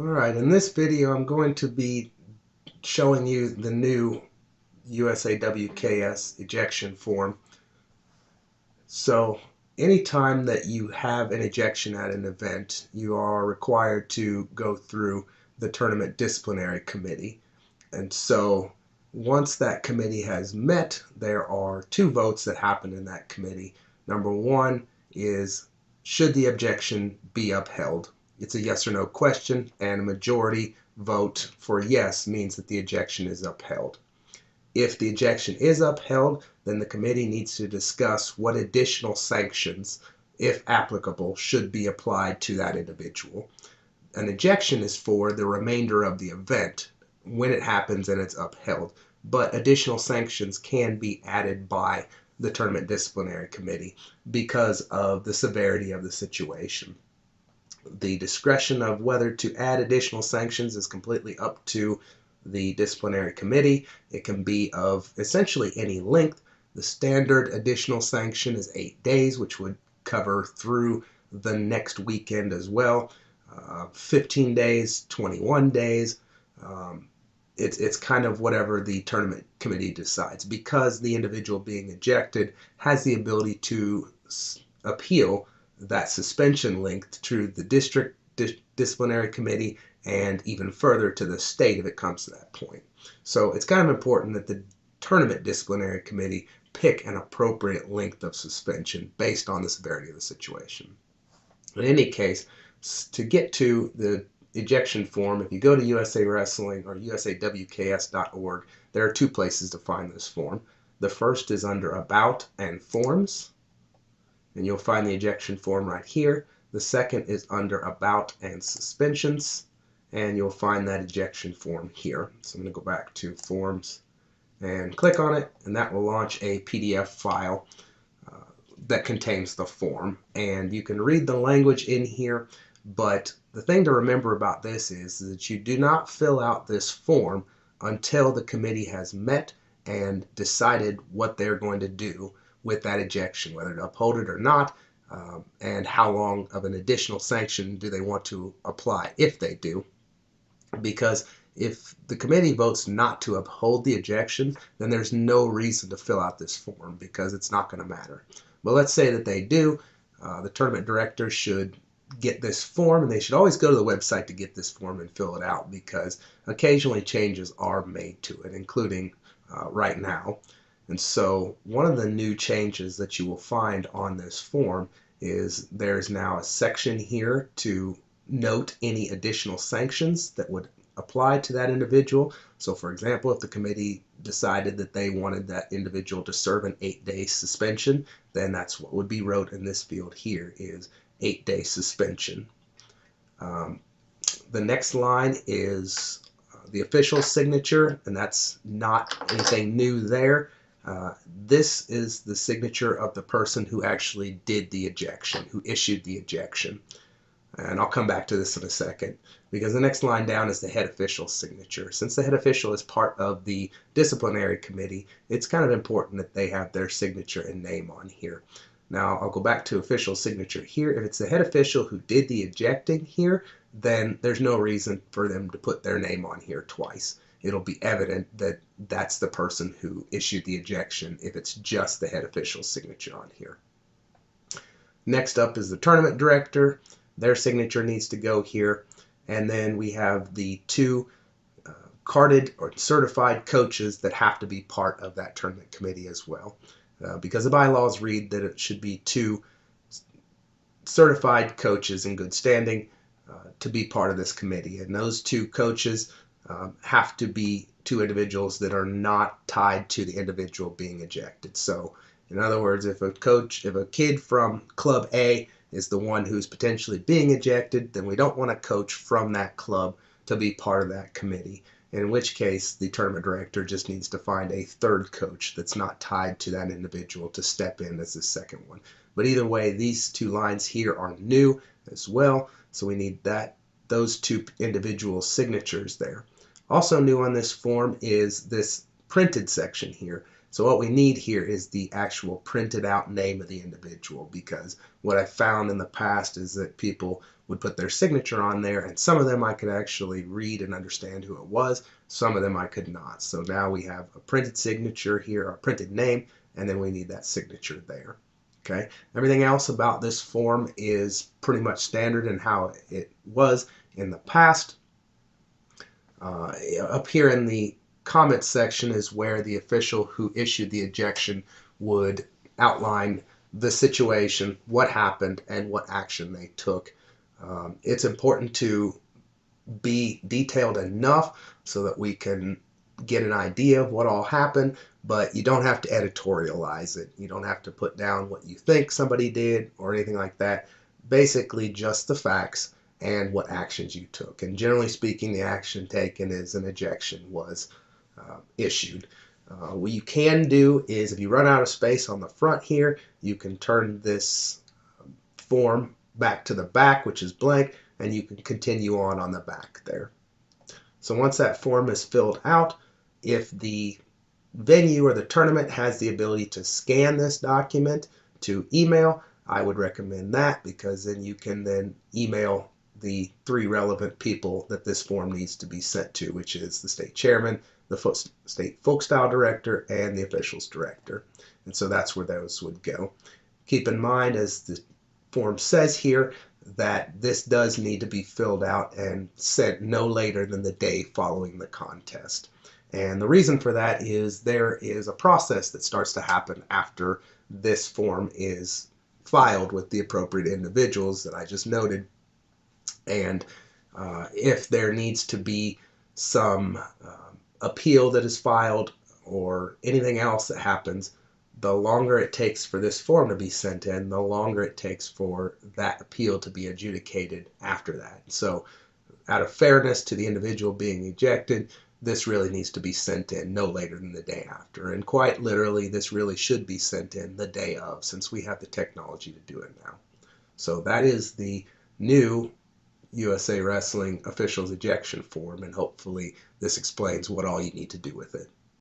Alright, in this video I'm going to be showing you the new USAWKS ejection form. So anytime that you have an ejection at an event, you are required to go through the tournament disciplinary committee. And so once that committee has met, there are two votes that happen in that committee. Number one is, should the objection be upheld? It's a yes or no question, and a majority vote for yes means that the ejection is upheld. If the ejection is upheld, then the committee needs to discuss what additional sanctions, if applicable, should be applied to that individual. An ejection is for the remainder of the event when it happens and it's upheld, but additional sanctions can be added by the tournament disciplinary committee because of the severity of the situation. The discretion of whether to add additional sanctions is completely up to the disciplinary committee. It can be of essentially any length. The standard additional sanction is 8 days, which would cover through the next weekend as well. 15 days, 21 days. It's kind of whatever the tournament committee decides, because the individual being ejected has the ability to appeal that suspension length to the district disciplinary committee and even further to the state if it comes to that point. So it's kind of important that the tournament disciplinary committee pick an appropriate length of suspension based on the severity of the situation. In any case, to get to the ejection form, if you go to USA Wrestling or USAWKS.org, there are two places to find this form. The first is under About and Forms, and you'll find the ejection form right here. The second is under About and Suspensions, and you'll find that ejection form here. So I'm going to go back to Forms and click on it, and that will launch a PDF file that contains the form. And you can read the language in here, but the thing to remember about this is that you do not fill out this form until the committee has met and decided what they're going to do with that ejection, whether to uphold it or not, and how long of an additional sanction do they want to apply if they do. Because if the committee votes not to uphold the ejection, then there's no reason to fill out this form because it's not going to matter. But let's say that they do. The tournament director should get this form, and they should always go to the website to get this form and fill it out, because occasionally changes are made to it, including right now. And so one of the new changes that you will find on this form is there's now a section here to note any additional sanctions that would apply to that individual. So for example, if the committee decided that they wanted that individual to serve an 8-day suspension, then that's what would be wrote in this field here, is 8-day suspension. The next line is the official signature, and that's not anything new there. This is the signature of the person who actually did the ejection, who issued the ejection. And I'll come back to this in a second, because the next line down is the head official's signature. Since the head official is part of the disciplinary committee, it's kind of important that they have their signature and name on here. Now, I'll go back to official signature here. If it's the head official who did the ejecting here, then there's no reason for them to put their name on here twice. It'll be evident that that's the person who issued the ejection if it's just the head official's signature on here. Next up is the tournament director. Their signature needs to go here. And then we have the two carded or certified coaches that have to be part of that tournament committee as well. Because the bylaws read that it should be two certified coaches in good standing to be part of this committee. And those two coaches have to be two individuals that are not tied to the individual being ejected. So in other words, if a kid from Club A is the one who's potentially being ejected, then we don't want a coach from that club to be part of that committee, in which case the tournament director just needs to find a third coach that's not tied to that individual to step in as the second one. But either way, these two lines here are new as well, so we need those two individual signatures there. Also new on this form is this printed section here. So what we need here is the actual printed out name of the individual, because what I found in the past is that people would put their signature on there, and some of them I could actually read and understand who it was, some of them I could not. So now we have a printed signature here, a printed name, and then we need that signature there. Okay, everything else about this form is pretty much standard in how it was in the past. Up here in the comments section is where the official who issued the ejection would outline the situation, what happened, and what action they took. It's important to be detailed enough so that we can get an idea of what all happened, but you don't have to editorialize it. You don't have to put down what you think somebody did or anything like that. Basically, just the facts and what actions you took. And generally speaking, the action taken is an ejection was issued. What you can do is, if you run out of space on the front here, you can turn this form back to the back, which is blank, and you can continue on the back there. So once that form is filled out, if the venue or the tournament has the ability to scan this document to email, I would recommend that, because then you can then email the 3 relevant people that this form needs to be sent to, which is the state chairman, the state folk style director, and the officials director. And so that's where those would go. Keep in mind, as the form says here, that this does need to be filled out and sent no later than the day following the contest. And the reason for that is there is a process that starts to happen after this form is filed with the appropriate individuals that I just noted. And if there needs to be some appeal that is filed or anything else that happens, the longer it takes for this form to be sent in, the longer it takes for that appeal to be adjudicated after that. So out of fairness to the individual being ejected, this really needs to be sent in no later than the day after. And quite literally, this really should be sent in the day of, since we have the technology to do it now. So that is the new USA Wrestling officials ejection form, and hopefully this explains what all you need to do with it.